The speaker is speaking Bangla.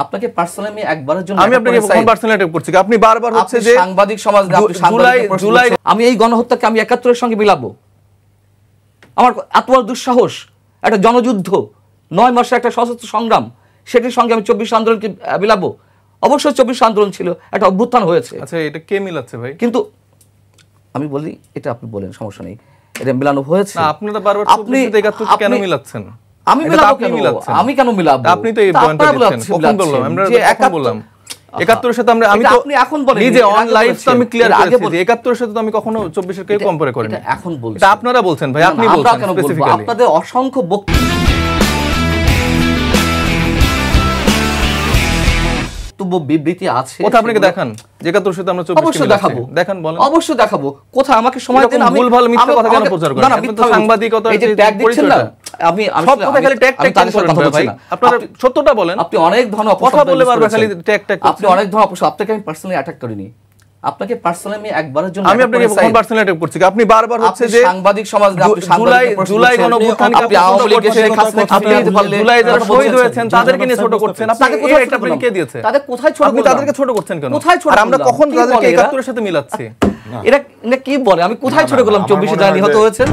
আপনাকে পার্সোনালি আমি একবারের জন্য আমি আপনাকে কোন পার্সোনালি অ্যাটাক করছি? আপনি বারবার হচ্ছে যে সাংবাদিক সমাজ জুলাই আমি এই গণহত্যাকে আমি ৭১ এর সঙ্গে মিলাবো। আমার এত বড় দুঃসাহস, একটা জনযুদ্ধ, ৯ মাসের একটা সশস্ত্র সংগ্রাম, সেটির সঙ্গে আমি ২৪ আন্দোলনকে মিলাবো? অবশ্যই ২৪ আন্দোলন ছিল, একটা অভ্যুত্থান হয়েছে। আচ্ছা, এটা কে মিলাচ্ছে ভাই? কিন্তু আমি বলি, এটা আপনি বলেন, সমস্যা নেই, এটা মিলানো হয়েছে। না, আপনারা বারবার ২৪ থেকে ৭১ কে কেন মিলাচ্ছেন? আমি মিলাবো কেন? আমি কেন মিলাবো? আপনি তো এই পয়েন্টটা দিচ্ছেন। কখন বললাম আমরা? কখন বললাম ৭১ এর সাথে আমি তো আপনি এখন বলেন নিজে অন লাইভ তো আমি ক্লিয়ার করেছি যে ৭১ এর সাথে তো আমি কখনো ২৪ এর কে কম্পেয়ার করিনি। এটা এখন বলছেন, এটা আপনারা বলছেন ভাই, আপনি বলছেন স্পেসিফিক্যালি। আপনাদের অসংখ্য বক্তব্য বিবৃতি আছে, কথা আপনাকে দেখান যে ৭১ এর সাথে আমরা ২৪ অবশ্যই দেখাবো। দেখান, বলেন। অবশ্যই দেখাবো। কোথায় আমাকে সময় দেন। আমি ভুলভাল মিথ্যা কথা কেন প্রচার করেন? না, মিথ্যা সাংবাদিকতা এই যে ট্যাগ দিচ্ছেন না, আমি সব কথা খালি ট্যাগ ট্যাগ করেন ভাই। আপনারা সত্যটা বলেন। আপনি অনেক ধরনের কথা বলে বারবার খালি ট্যাগ ট্যাগ করছেন। আপনি অনেক ধরনের অপশন, আপনাকে আমি পার্সোনালি অ্যাটাক করিনি। আপনাকে পার্সোনালি আমি একবারের জন্য আমি আপনাকে কোন পার্সোনালি অ্যাটাক করছি? আপনি বারবার হচ্ছে যে সাংবাদিক সমাজ জুলাই গণঅভ্যুত্থানকে আপনি আওয়ামী লীগের শেখ হাসিনা আপনি জুলাই যারা শহীদ হয়েছেন তাদেরকে নিয়ে ছোট করছেন। আপনাকে কোথায় এটা আপনি কে দিয়েছে? তাদের কোথায় ছোট? আপনি তাদেরকে ছোট করছেন কেন? কোথায় ছোট? আর আমরা কখন তাদেরকে ৭১ এর সাথে মিলাচ্ছি? এটা কি বলে? আমি কোথায় ছোট করলাম? ২৪ এ যারা নিহত হয়েছে